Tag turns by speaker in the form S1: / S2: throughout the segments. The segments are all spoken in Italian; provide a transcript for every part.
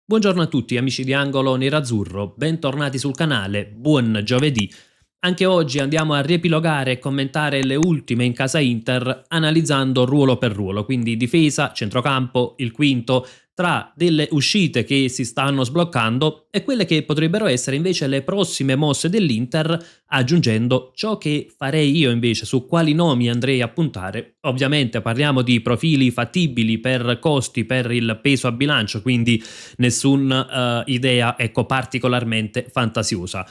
S1: Buongiorno a tutti amici di Angolo Nerazzurro, bentornati sul canale, buon giovedì. Anche oggi andiamo a riepilogare e commentare le ultime in casa Inter analizzando ruolo per ruolo, quindi difesa, centrocampo, il quinto, tra delle uscite che si stanno sbloccando e quelle che potrebbero essere invece le prossime mosse dell'Inter, aggiungendo ciò che farei io invece, su quali nomi andrei a puntare. Ovviamente parliamo di profili fattibili per costi, per il peso a bilancio, quindi nessuna idea ecco particolarmente fantasiosa.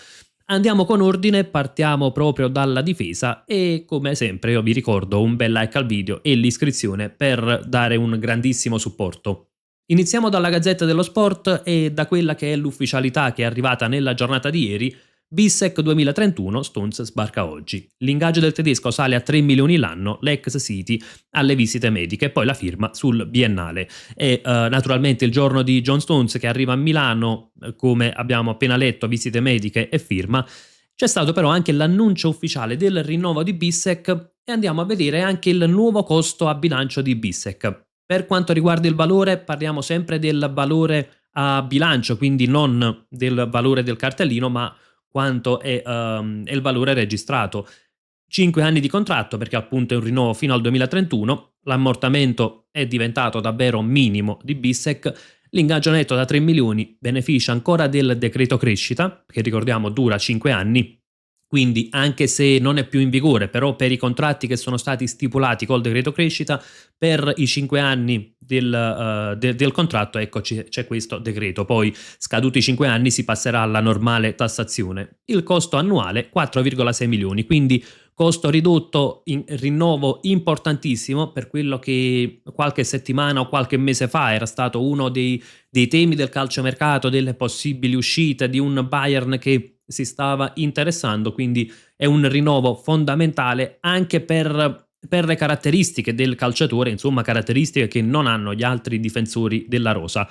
S1: Andiamo con ordine, partiamo proprio dalla difesa e come sempre io vi ricordo un bel like al video e l'iscrizione per dare un grandissimo supporto. Iniziamo dalla Gazzetta dello Sport e da quella che è l'ufficialità che è arrivata nella giornata di ieri. Bissek 2031, Stones sbarca oggi. L'ingaggio del tedesco sale a 3 milioni l'anno, l'ex City alle visite mediche e poi la firma sul biennale. E naturalmente il giorno di John Stones che arriva a Milano, come abbiamo appena letto, visite mediche e firma. C'è stato però anche l'annuncio ufficiale del rinnovo di Bissek e andiamo a vedere anche il nuovo costo a bilancio di Bissek. Per quanto riguarda il valore, parliamo sempre del valore a bilancio, quindi non del valore del cartellino, ma quanto è il valore registrato. 5 anni di contratto perché appunto è un rinnovo fino al 2031, l'ammortamento è diventato davvero minimo di Bissek, l'ingaggio netto da 3 milioni beneficia ancora del decreto crescita, che ricordiamo dura 5 anni, quindi anche se non è più in vigore, però per i contratti che sono stati stipulati col decreto crescita, per i 5 anni del contratto ecco c'è questo decreto, poi scaduti i 5 anni si passerà alla normale tassazione. Il costo annuale 4,6 milioni, quindi costo ridotto, in rinnovo importantissimo per quello che qualche settimana o qualche mese fa era stato uno dei temi del calciomercato, delle possibili uscite di un Bayern che si stava interessando, quindi è un rinnovo fondamentale anche per le caratteristiche del calciatore, insomma caratteristiche che non hanno gli altri difensori della rosa.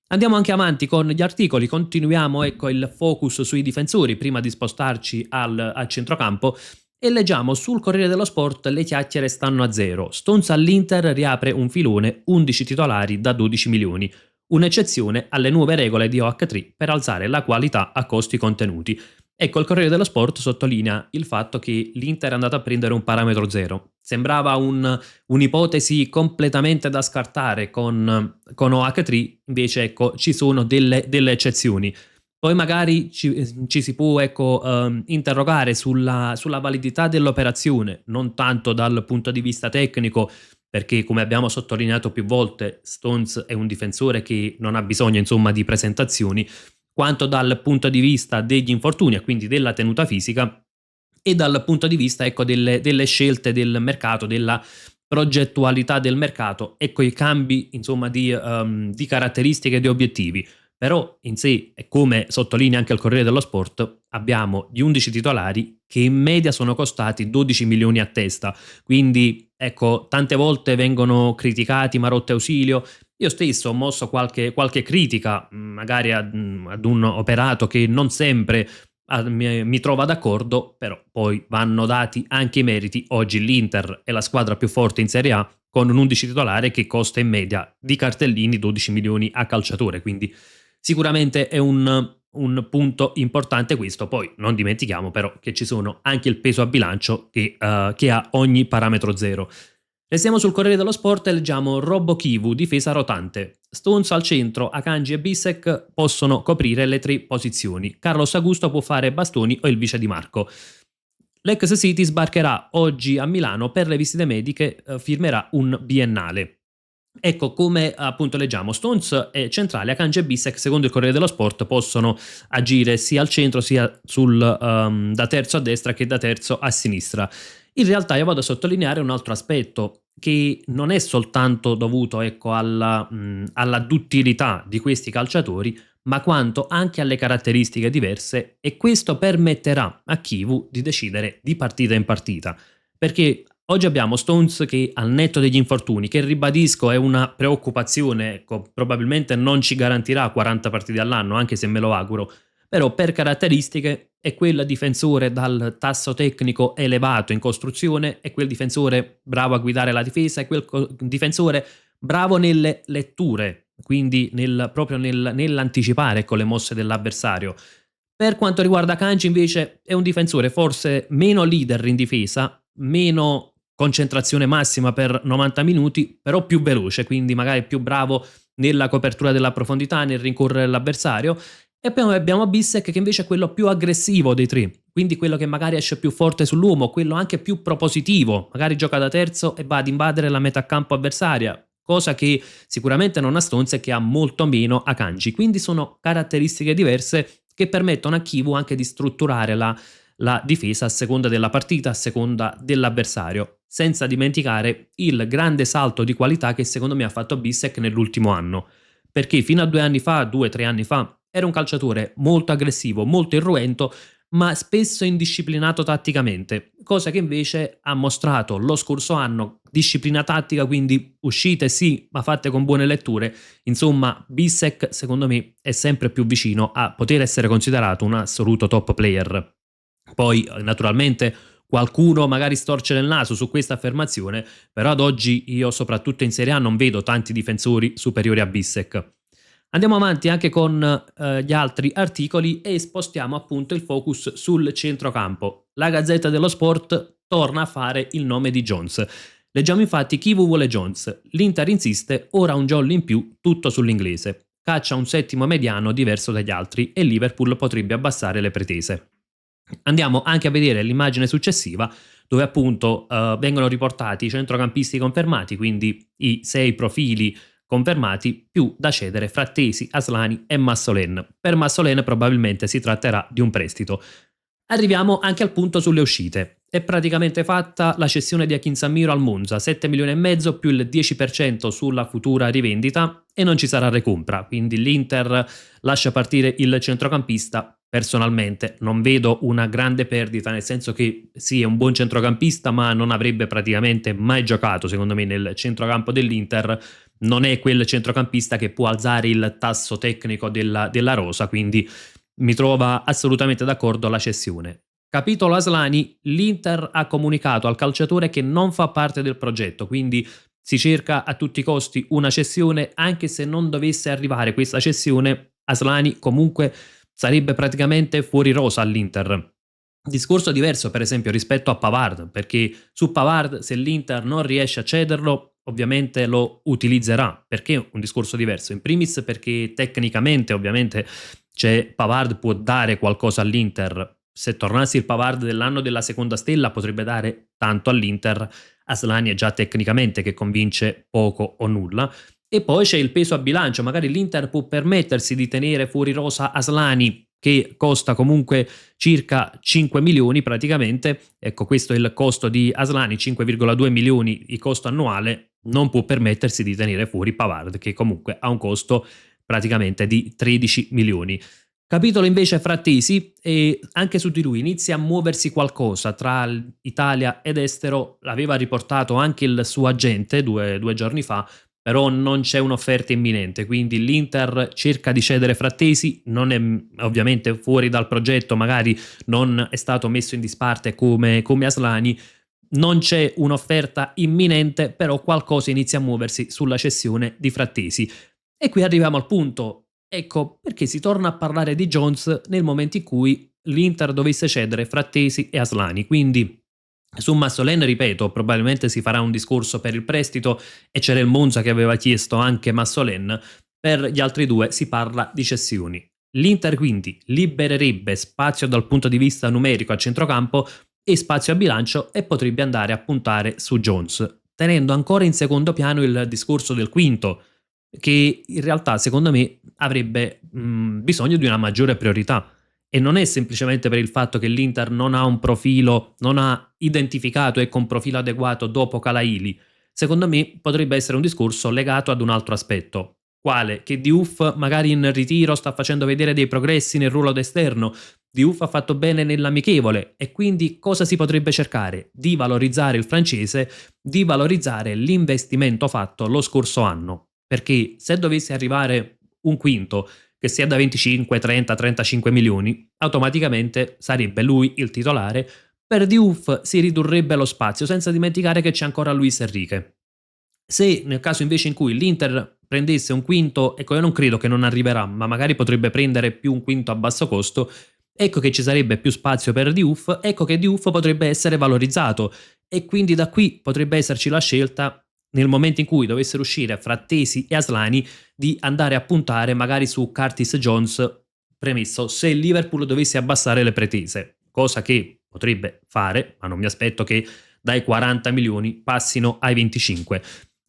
S1: Andiamo anche avanti con gli articoli, continuiamo ecco il focus sui difensori prima di spostarci al centrocampo e leggiamo sul Corriere dello Sport: le chiacchiere stanno a zero. Stones all'Inter riapre un filone, 11 titolari da 12 milioni. Un'eccezione alle nuove regole di OH3 per alzare la qualità a costi contenuti. Ecco, il Corriere dello Sport sottolinea il fatto che l'Inter è andato a prendere un parametro zero. Sembrava un'ipotesi completamente da scartare con OH3, invece ecco ci sono delle eccezioni. Poi magari ci si può ecco, interrogare sulla validità dell'operazione, non tanto dal punto di vista tecnico, perché come abbiamo sottolineato più volte, Stones è un difensore che non ha bisogno insomma di presentazioni, quanto dal punto di vista degli infortuni e quindi della tenuta fisica e dal punto di vista ecco, delle scelte del mercato, della progettualità del mercato e coi cambi insomma di caratteristiche e di obiettivi. Però in sé, e come sottolinea anche il Corriere dello Sport, abbiamo gli 11 titolari che in media sono costati 12 milioni a testa, quindi ecco, tante volte vengono criticati Marotta e Ausilio. Io stesso ho mosso qualche critica, magari ad un operato che non sempre mi trova d'accordo, però poi vanno dati anche i meriti. Oggi l'Inter è la squadra più forte in Serie A con un 11 titolare che costa in media di cartellini 12 milioni a calciatore, quindi sicuramente è un punto importante questo. Poi non dimentichiamo però che ci sono anche il peso a bilancio che ha ogni parametro zero. Restiamo sul Corriere dello Sport e leggiamo Robbo Kivu, difesa rotante. Stones al centro, Akanji e Bissek possono coprire le 3 posizioni. Carlos Augusto può fare Bastoni o il vice di Marco. L'ex City sbarcherà oggi a Milano per le visite mediche, firmerà un biennale. Ecco, come appunto leggiamo, Stones è centrale, Akanji e Bissek, secondo il Corriere dello Sport, possono agire sia al centro sia da terzo a destra che da terzo a sinistra. In realtà io vado a sottolineare un altro aspetto che non è soltanto dovuto ecco, alla duttilità di questi calciatori, ma quanto anche alle caratteristiche diverse, e questo permetterà a Kivu di decidere di partita in partita. Perché oggi abbiamo Stones che al netto degli infortuni, che ribadisco è una preoccupazione, ecco, probabilmente non ci garantirà 40 partite all'anno, anche se me lo auguro, però per caratteristiche è quel difensore dal tasso tecnico elevato in costruzione, è quel difensore bravo a guidare la difesa, è quel difensore bravo nelle letture quindi proprio nell'anticipare, ecco, le mosse dell'avversario. Per quanto riguarda Kanji invece è un difensore forse meno leader in difesa, meno concentrazione massima per 90 minuti, però più veloce, quindi magari più bravo nella copertura della profondità, nel rincorrere l'avversario. E poi abbiamo Bissek che invece è quello più aggressivo dei tre, quindi quello che magari esce più forte sull'uomo, quello anche più propositivo, magari gioca da terzo e va ad invadere la metà campo avversaria, cosa che sicuramente non ha Stones e che ha molto meno Akanji. Quindi sono caratteristiche diverse che permettono a Kivu anche di strutturare la difesa a seconda della partita, a seconda dell'avversario, senza dimenticare il grande salto di qualità che secondo me ha fatto Bissek nell'ultimo anno, perché fino a 2 anni fa, 2 o 3 anni fa, era un calciatore molto aggressivo, molto irruento, ma spesso indisciplinato tatticamente, cosa che invece ha mostrato lo scorso anno, disciplina tattica, quindi uscite sì, ma fatte con buone letture. Insomma, Bissek secondo me è sempre più vicino a poter essere considerato un assoluto top player. Poi naturalmente qualcuno magari storce il naso su questa affermazione, però ad oggi io soprattutto in Serie A non vedo tanti difensori superiori a Bissek. Andiamo avanti anche con gli altri articoli e spostiamo appunto il focus sul centrocampo. La Gazzetta dello Sport torna a fare il nome di Jones. Leggiamo infatti: Kivu vuole Jones, l'Inter insiste, ora un jolly in più, tutto sull'inglese. Caccia un settimo mediano diverso dagli altri e Liverpool potrebbe abbassare le pretese. Andiamo anche a vedere l'immagine successiva dove appunto vengono riportati i centrocampisti confermati, quindi i 6 profili confermati, più da cedere Frattesi, Aslani e Massolen. Per Massolen probabilmente si tratterà di un prestito. Arriviamo anche al punto sulle uscite. È praticamente fatta la cessione di Akinsamiro al Monza, 7 milioni e mezzo più il 10% sulla futura rivendita e non ci sarà recompra, quindi l'Inter lascia partire il centrocampista. Personalmente non vedo una grande perdita, nel senso che sì, è un buon centrocampista, ma non avrebbe praticamente mai giocato, secondo me, nel centrocampo dell'Inter. Non è quel centrocampista che può alzare il tasso tecnico della rosa, quindi mi trova assolutamente d'accordo la cessione. Capitolo Aslani: l'Inter ha comunicato al calciatore che non fa parte del progetto, quindi si cerca a tutti i costi una cessione. Anche se non dovesse arrivare questa cessione, Aslani comunque sarebbe praticamente fuori rosa all'Inter. Discorso diverso per esempio rispetto a Pavard, perché su Pavard se l'Inter non riesce a cederlo ovviamente lo utilizzerà, perché è un discorso diverso. In primis perché tecnicamente ovviamente Pavard può dare qualcosa all'Inter. Se tornassi il Pavard dell'anno della seconda stella potrebbe dare tanto all'Inter. Aslani è già tecnicamente che convince poco o nulla. E poi c'è il peso a bilancio, magari l'Inter può permettersi di tenere fuori rosa Aslani, che costa comunque circa 5 milioni praticamente. Ecco, questo è il costo di Aslani, 5,2 milioni il costo annuale. Non può permettersi di tenere fuori Pavard, che comunque ha un costo praticamente di 13 milioni. Capitolo invece Frattesi, e anche su di lui inizia a muoversi qualcosa tra Italia ed estero. L'aveva riportato anche il suo agente due giorni fa, però non c'è un'offerta imminente, quindi l'Inter cerca di cedere Frattesi, non è ovviamente fuori dal progetto, magari non è stato messo in disparte come Aslani. Non c'è un'offerta imminente, però qualcosa inizia a muoversi sulla cessione di Frattesi. E qui arriviamo al punto. Ecco perché si torna a parlare di Jones nel momento in cui l'Inter dovesse cedere Frattesi e Aslani. Quindi su Massolen, ripeto, probabilmente si farà un discorso per il prestito e c'era il Monza che aveva chiesto anche Massolen. Per gli altri due si parla di cessioni. L'Inter quindi libererebbe spazio dal punto di vista numerico a centrocampo e spazio a bilancio e potrebbe andare a puntare su Jones, tenendo ancora in secondo piano il discorso del quinto, che in realtà secondo me avrebbe bisogno di una maggiore priorità. E non è semplicemente per il fatto che l'Inter non ha un profilo, non ha identificato un profilo adeguato dopo Calaili. Secondo me potrebbe essere un discorso legato ad un altro aspetto, quale che Diouf magari in ritiro sta facendo vedere dei progressi nel ruolo d'esterno. Diouf ha fatto bene nell'amichevole e quindi cosa si potrebbe cercare? Di valorizzare il francese, di valorizzare l'investimento fatto lo scorso anno. Perché se dovesse arrivare un quinto che sia da 25, 30, 35 milioni, automaticamente sarebbe lui il titolare. Per Diouf si ridurrebbe lo spazio, senza dimenticare che c'è ancora Luis Enrique. Se nel caso invece in cui l'Inter prendesse un quinto, ecco io non credo che non arriverà, ma magari potrebbe prendere più un quinto a basso costo, ecco che ci sarebbe più spazio per Diouf, ecco che Diouf potrebbe essere valorizzato e quindi da qui potrebbe esserci la scelta nel momento in cui dovessero uscire Frattesi e Aslani di andare a puntare magari su Curtis Jones, premesso se il Liverpool dovesse abbassare le pretese, cosa che potrebbe fare, ma non mi aspetto che dai 40 milioni passino ai 25.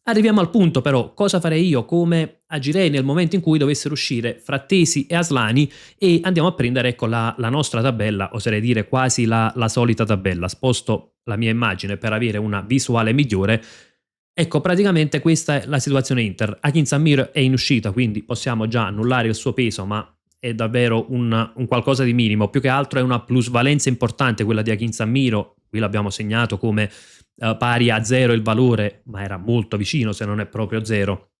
S1: Arriviamo al punto però, cosa farei io, come agirei nel momento in cui dovessero uscire Frattesi e Aslani e andiamo a prendere ecco la nostra tabella, oserei dire quasi la solita tabella, sposto la mia immagine per avere una visuale migliore. Ecco, praticamente questa è la situazione Inter. Akin Samir è in uscita, quindi possiamo già annullare il suo peso, ma è davvero un qualcosa di minimo. Più che altro è una plusvalenza importante quella di Akin Samiro. Qui l'abbiamo segnato come pari a zero il valore, ma era molto vicino se non è proprio zero.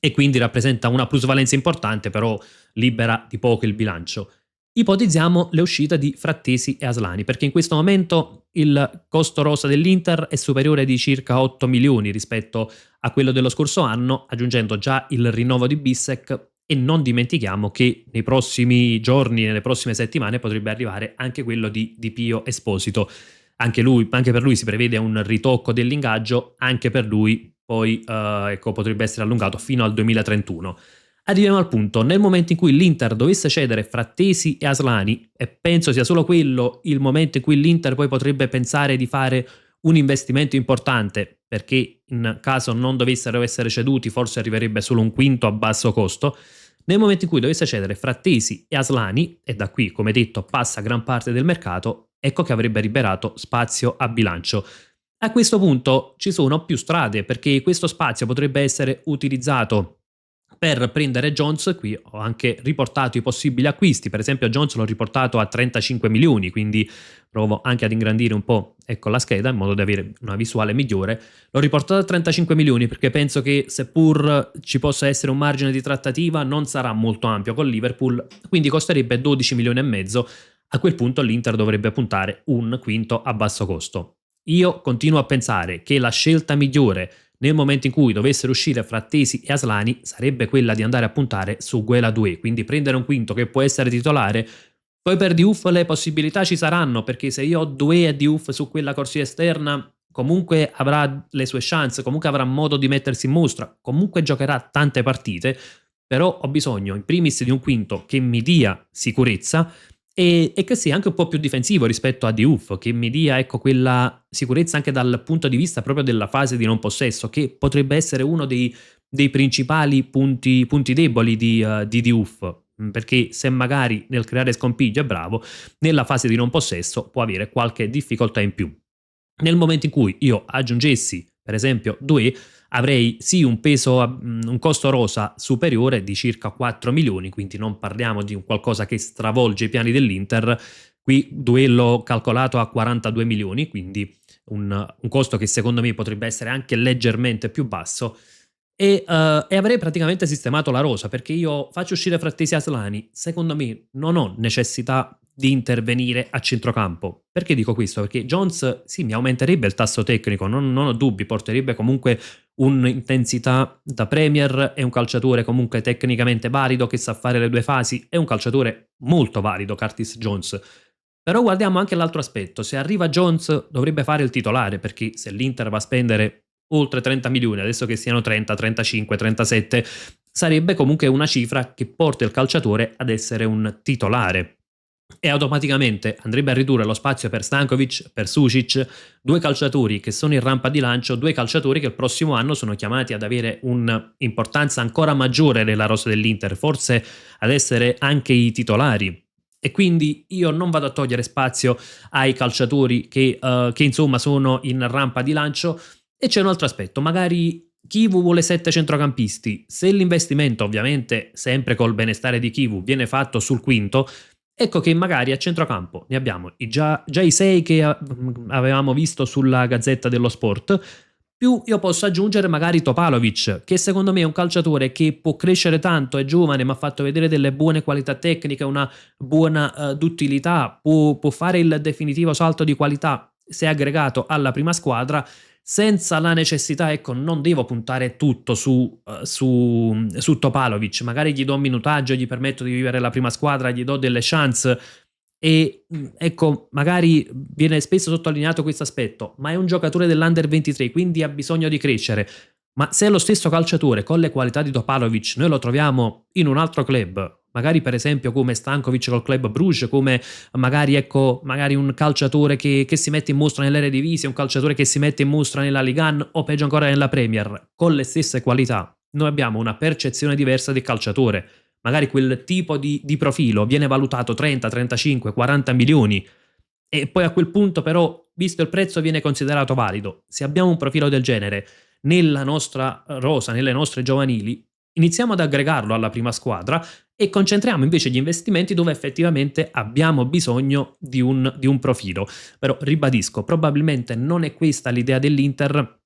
S1: E quindi rappresenta una plusvalenza importante, però libera di poco il bilancio. Ipotizziamo le uscite di Frattesi e Aslani, perché in questo momento il costo rosa dell'Inter è superiore di circa 8 milioni rispetto a quello dello scorso anno, aggiungendo già il rinnovo di Bissek e non dimentichiamo che nei prossimi giorni, nelle prossime settimane potrebbe arrivare anche quello di Pio Esposito. Anche per lui si prevede un ritocco dell'ingaggio, anche per lui poi ecco, potrebbe essere allungato fino al 2031. Arriviamo al punto, nel momento in cui l'Inter dovesse cedere Frattesi e Aslani, e penso sia solo quello il momento in cui l'Inter poi potrebbe pensare di fare un investimento importante, perché in caso non dovessero essere ceduti forse arriverebbe solo un quinto a basso costo, nel momento in cui dovesse cedere Frattesi e Aslani, e da qui come detto passa gran parte del mercato, ecco che avrebbe liberato spazio a bilancio. A questo punto ci sono più strade perché questo spazio potrebbe essere utilizzato per prendere Jones. Qui ho anche riportato i possibili acquisti, per esempio Jones l'ho riportato a 35 milioni, quindi provo anche ad ingrandire un po' ecco, la scheda in modo da avere una visuale migliore. L'ho riportato a 35 milioni perché penso che seppur ci possa essere un margine di trattativa non sarà molto ampio con Liverpool, quindi costerebbe 12 milioni e mezzo. A quel punto l'Inter dovrebbe puntare un quinto a basso costo. Io continuo a pensare che la scelta migliore nel momento in cui dovessero uscire Frattesi e Aslani sarebbe quella di andare a puntare su Guela 2, quindi prendere un quinto che può essere titolare. Poi per Diouf le possibilità ci saranno, perché se io ho Doué e Diouf su quella corsia esterna, comunque avrà le sue chance, comunque avrà modo di mettersi in mostra, comunque giocherà tante partite, però ho bisogno in primis di un quinto che mi dia sicurezza e che sia anche un po' più difensivo rispetto a Diouf, che mi dia ecco, quella sicurezza anche dal punto di vista proprio della fase di non possesso, che potrebbe essere uno dei principali punti deboli di Diouf, perché se magari nel creare scompiglio è bravo, nella fase di non possesso può avere qualche difficoltà in più. Nel momento in cui io aggiungessi, per esempio, Doué, avrei sì un peso, un costo rosa superiore di circa 4 milioni, quindi non parliamo di un qualcosa che stravolge i piani dell'Inter. Qui Doué l'ho calcolato a 42 milioni, quindi un costo che secondo me potrebbe essere anche leggermente più basso. E avrei praticamente sistemato la rosa perché io faccio uscire Frattesi Aslani. Secondo me non ho necessità di intervenire a centrocampo. Perché dico questo? Perché Jones sì, mi aumenterebbe il tasso tecnico, non ho dubbi, porterebbe comunque un'intensità da Premier, è un calciatore comunque tecnicamente valido che sa fare le due fasi, è un calciatore molto valido Curtis Jones. Però guardiamo anche l'altro aspetto, se arriva Jones dovrebbe fare il titolare perché se l'Inter va a spendere oltre 30 milioni, adesso che siano 30, 35, 37, sarebbe comunque una cifra che porta il calciatore ad essere un titolare e automaticamente andrebbe a ridurre lo spazio per Stankovic, per Sucic, due calciatori che sono in rampa di lancio, due calciatori che il prossimo anno sono chiamati ad avere un'importanza ancora maggiore nella rosa dell'Inter, forse ad essere anche i titolari. E quindi io non vado a togliere spazio ai calciatori che insomma sono in rampa di lancio. E c'è un altro aspetto, magari Kivu vuole 7 centrocampisti, se l'investimento ovviamente sempre col benestare di Kivu viene fatto sul quinto, ecco che magari a centrocampo ne abbiamo già i 6 che avevamo visto sulla Gazzetta dello Sport, più io posso aggiungere magari Topalovic, che secondo me è un calciatore che può crescere tanto, è giovane, ma ha fatto vedere delle buone qualità tecniche, una buona duttilità, può fare il definitivo salto di qualità se aggregato alla prima squadra. senza la necessità, ecco, non devo puntare tutto su Topalovic, magari gli do un minutaggio, gli permetto di vivere la prima squadra, gli do delle chance e ecco, magari viene spesso sottolineato questo aspetto, ma è un giocatore dell'Under 23, quindi ha bisogno di crescere. Ma se è lo stesso calciatore con le qualità di Topalovic noi lo troviamo in un altro club, magari per esempio come Stankovic col Club Bruges, come magari, ecco, magari un calciatore che si mette in mostra nell'Eredivisie, un calciatore che si mette in mostra nella Ligue 1 o peggio ancora nella Premier, con le stesse qualità, noi abbiamo una percezione diversa del calciatore. Magari quel tipo di profilo viene valutato 30, 35, 40 milioni e poi a quel punto però, visto il prezzo, viene considerato valido. Se abbiamo un profilo del genere nella nostra rosa, nelle nostre giovanili, iniziamo ad aggregarlo alla prima squadra e concentriamo invece gli investimenti dove effettivamente abbiamo bisogno di un profilo. Però ribadisco, probabilmente non è questa l'idea dell'Inter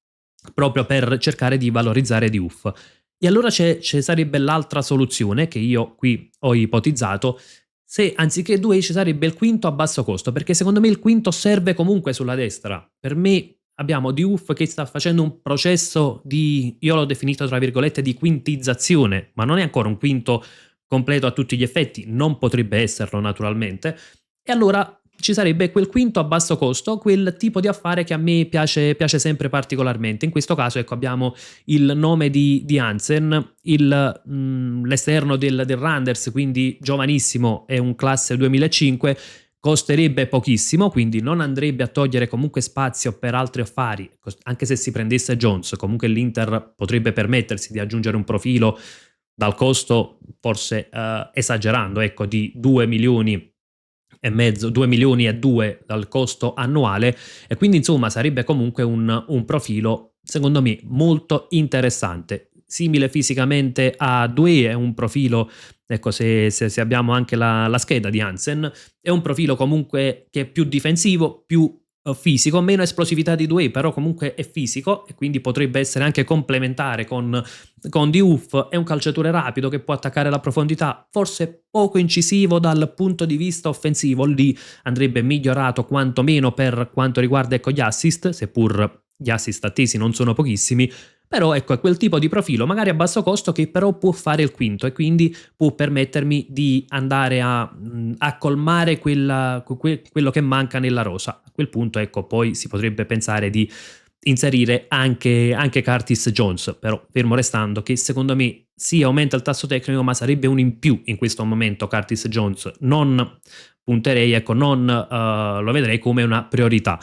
S1: proprio per cercare di valorizzare Diouf. E allora ci sarebbe l'altra soluzione che io qui ho ipotizzato, se anziché Doué ci sarebbe il quinto a basso costo, perché secondo me il quinto serve comunque sulla destra. Per me abbiamo Diouf che sta facendo un processo di, io l'ho definito tra virgolette, di quintizzazione, ma non è ancora un quinto completo a tutti gli effetti, non potrebbe esserlo naturalmente, e allora ci sarebbe quel quinto a basso costo, quel tipo di affare che a me piace sempre particolarmente. In questo caso, ecco, abbiamo il nome di Hansen, l'esterno del Randers, quindi giovanissimo, è un classe 2005, costerebbe pochissimo, quindi non andrebbe a togliere comunque spazio per altri affari, anche se si prendesse Jones, comunque l'Inter potrebbe permettersi di aggiungere un profilo dal costo, forse esagerando, ecco, di 2 milioni e mezzo, 2 milioni e 2 dal costo annuale, e quindi insomma sarebbe comunque un profilo secondo me molto interessante, simile fisicamente a Doué, è un profilo, ecco, se abbiamo anche la scheda di Hansen, è un profilo comunque che è più difensivo, più fisico, meno esplosività di Doué, però comunque è fisico e quindi potrebbe essere anche complementare con Diouf. È un calciatore rapido che può attaccare la profondità, forse poco incisivo dal punto di vista offensivo, lì andrebbe migliorato quantomeno per quanto riguarda, ecco, gli assist, seppur gli assist attesi non sono pochissimi, però ecco è quel tipo di profilo magari a basso costo che però può fare il quinto e quindi può permettermi di andare a colmare quello che manca nella rosa. A quel punto, ecco, poi si potrebbe pensare di inserire anche Curtis Jones, però fermo restando che secondo me sì, aumenta il tasso tecnico, ma sarebbe un in più in questo momento Curtis Jones. Non punterei, ecco, non lo vedrei come una priorità.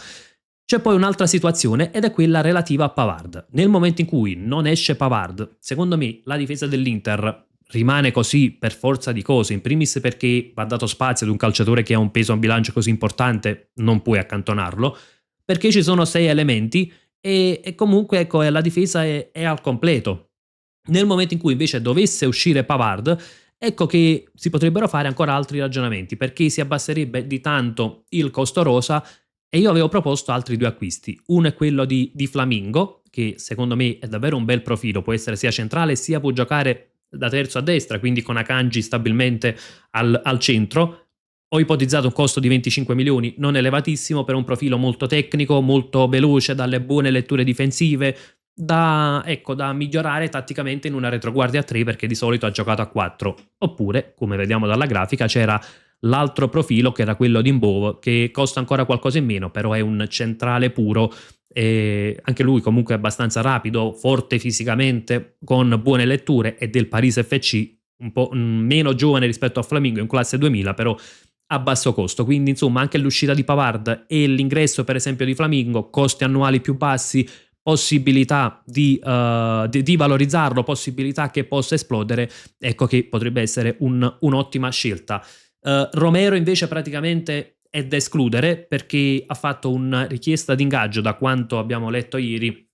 S1: C'è poi un'altra situazione ed è quella relativa a Pavard. Nel momento in cui non esce Pavard, secondo me la difesa dell'Inter rimane così per forza di cose, in primis perché va dato spazio ad un calciatore che ha un peso a bilancio così importante, non puoi accantonarlo, perché ci sono 6 elementi e comunque, ecco, la difesa è al completo. Nel momento in cui invece dovesse uscire Pavard, ecco che si potrebbero fare ancora altri ragionamenti, perché si abbasserebbe di tanto il costo rosa e io avevo proposto altri due acquisti. Uno è quello di Flamingo, che secondo me è davvero un bel profilo, può essere sia centrale sia può giocare da terzo a destra, quindi con Akanji stabilmente al centro. Ho ipotizzato un costo di 25 milioni, non elevatissimo, per un profilo molto tecnico, molto veloce, dalle buone letture difensive, da migliorare tatticamente in una retroguardia a 3 perché di solito ha giocato a 4. Oppure, come vediamo dalla grafica, c'era l'altro profilo che era quello di Mbov, che costa ancora qualcosa in meno, però è un centrale puro, e anche lui comunque abbastanza rapido, forte fisicamente, con buone letture, e del Paris FC, un po' meno giovane rispetto a Flamingo, in classe 2000, però a basso costo. Quindi insomma anche l'uscita di Pavard e l'ingresso per esempio di Flamingo, costi annuali più bassi, possibilità di valorizzarlo, possibilità che possa esplodere, ecco che potrebbe essere un'ottima scelta. Romero invece praticamente è da escludere perché ha fatto una richiesta di ingaggio, da quanto abbiamo letto ieri,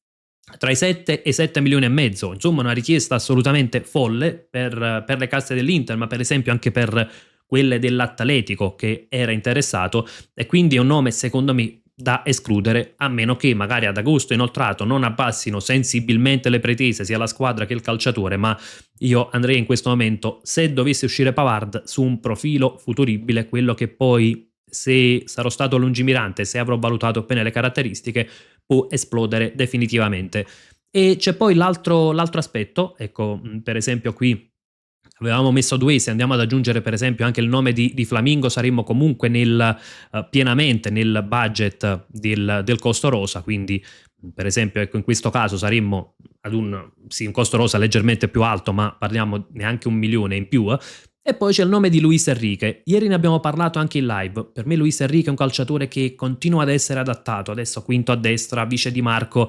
S1: tra i 7 e i 7 milioni e mezzo, insomma una richiesta assolutamente folle per le casse dell'Inter, ma per esempio anche per quelle dell'Atletico che era interessato, e quindi è un nome secondo me da escludere, a meno che magari ad agosto inoltrato non abbassino sensibilmente le pretese sia la squadra che il calciatore, ma io andrei in questo momento, se dovesse uscire Pavard, su un profilo futuribile, quello che poi se sarò stato lungimirante, se avrò valutato bene le caratteristiche, può esplodere definitivamente. E c'è poi l'altro aspetto, ecco, per esempio qui avevamo messo 2, se andiamo ad aggiungere per esempio anche il nome di Flamingo saremmo comunque pienamente nel budget del costo rosa, quindi per esempio ecco in questo caso saremmo ad un costo rosa leggermente più alto, ma parliamo neanche 1 milione in più. E poi c'è il nome di Luis Enrique. Ieri ne abbiamo parlato anche in live. Per me Luis Enrique è un calciatore che continua ad essere adattato, adesso quinto a destra, vice di Marco.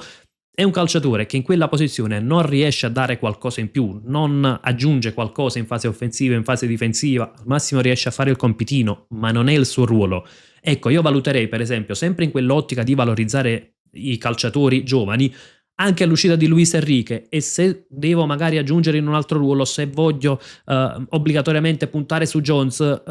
S1: È un calciatore che in quella posizione non riesce a dare qualcosa in più, non aggiunge qualcosa in fase offensiva, in fase difensiva, al massimo riesce a fare il compitino, ma non è il suo ruolo. Ecco, io valuterei per esempio sempre in quell'ottica di valorizzare i calciatori giovani, anche all'uscita di Luis Enrique, e se devo magari aggiungere in un altro ruolo, se voglio obbligatoriamente puntare su Jones,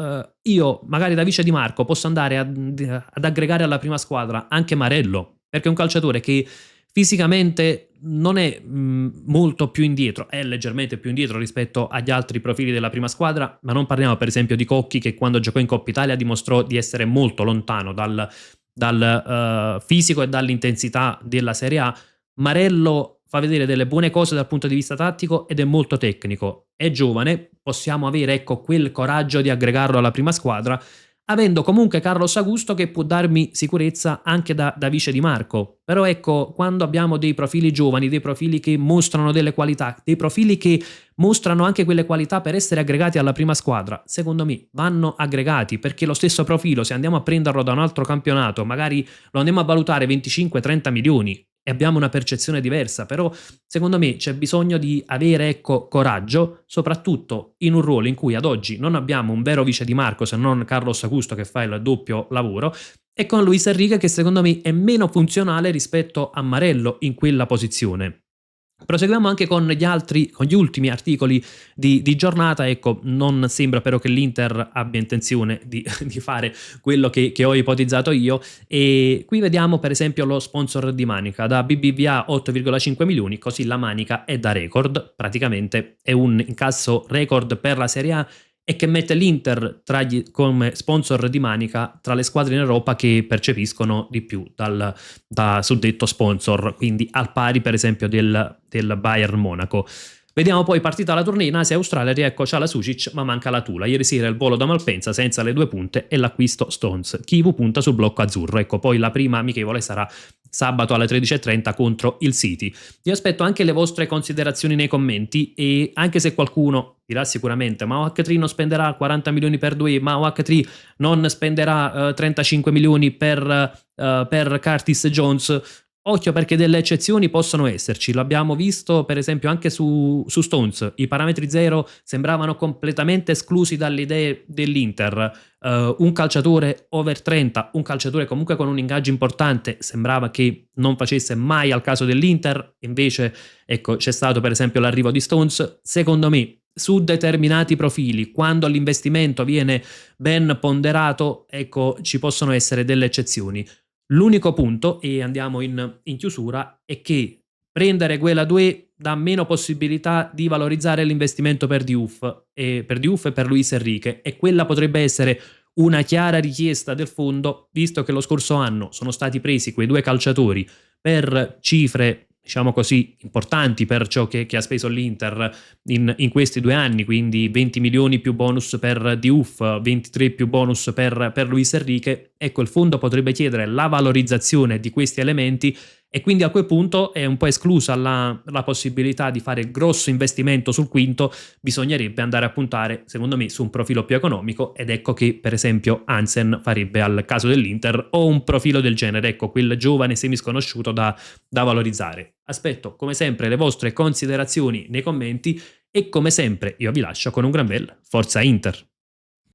S1: io magari da vice di Marco posso andare ad aggregare alla prima squadra anche Marello, perché è un calciatore che fisicamente non è molto più indietro, è leggermente più indietro rispetto agli altri profili della prima squadra, ma non parliamo per esempio di Cocchi, che quando giocò in Coppa Italia dimostrò di essere molto lontano dal fisico e dall'intensità della Serie A. Marello fa vedere delle buone cose dal punto di vista tattico ed è molto tecnico, è giovane, possiamo avere ecco quel coraggio di aggregarlo alla prima squadra, avendo comunque Carlos Augusto che può darmi sicurezza anche da vice di Marco. Però ecco, quando abbiamo dei profili giovani, dei profili che mostrano delle qualità, dei profili che mostrano anche quelle qualità per essere aggregati alla prima squadra, secondo me vanno aggregati, perché lo stesso profilo, se andiamo a prenderlo da un altro campionato, magari lo andiamo a valutare 25-30 milioni e abbiamo una percezione diversa, però secondo me c'è bisogno di avere ecco coraggio, soprattutto in un ruolo in cui ad oggi non abbiamo un vero vice di Marco se non Carlos Augusto che fa il doppio lavoro, e con Luis Enrique che secondo me è meno funzionale rispetto a Marello in quella posizione. Proseguiamo anche con gli ultimi articoli di giornata. Ecco, non sembra però che l'Inter abbia intenzione di fare quello che ho ipotizzato io, e qui vediamo per esempio lo sponsor di Manica, da BBVA 8,5 milioni, così la Manica è da record, praticamente è un incasso record per la Serie A e che mette l'Inter come sponsor di Manica tra le squadre in Europa che percepiscono di più da suddetto sponsor, quindi al pari per esempio del Bayern Monaco. Vediamo poi partita la tournée in Asia e Australia, riecco Ciala Sucic ma manca la Tula. Ieri sera il volo da Malpensa senza le 2 punte e l'acquisto Stones. Chivu punta sul blocco azzurro. Ecco, poi la prima amichevole sarà sabato alle 13:30 contro il City. Vi aspetto anche le vostre considerazioni nei commenti, e anche se qualcuno dirà sicuramente ma OH3 non spenderà 40 milioni per 2, ma OH3 non spenderà 35 milioni per Curtis Jones, occhio, perché delle eccezioni possono esserci. L'abbiamo visto per esempio anche su Stones, i parametri zero sembravano completamente esclusi dalle idee dell'Inter. Un calciatore over 30, un calciatore comunque con un ingaggio importante, sembrava che non facesse mai al caso dell'Inter, invece ecco c'è stato per esempio l'arrivo di Stones. Secondo me su determinati profili, quando l'investimento viene ben ponderato, ecco ci possono essere delle eccezioni. L'unico punto, e andiamo in chiusura, è che prendere quella 2 dà meno possibilità di valorizzare l'investimento per Diouf e per Luis Enrique, e quella potrebbe essere una chiara richiesta del fondo, visto che lo scorso anno sono stati presi quei 2 calciatori per cifre diciamo così importanti per ciò che ha speso l'Inter in questi 2 anni, quindi 20 milioni più bonus per Diouf, 23 più bonus per Luis Enrique. Ecco, il fondo potrebbe chiedere la valorizzazione di questi elementi, e quindi a quel punto è un po' esclusa la possibilità di fare grosso investimento sul quinto. Bisognerebbe andare a puntare secondo me su un profilo più economico, ed ecco che per esempio Hansen farebbe al caso dell'Inter, o un profilo del genere, ecco quel giovane semisconosciuto da valorizzare. Aspetto come sempre le vostre considerazioni nei commenti, e come sempre io vi lascio con un gran bel Forza Inter.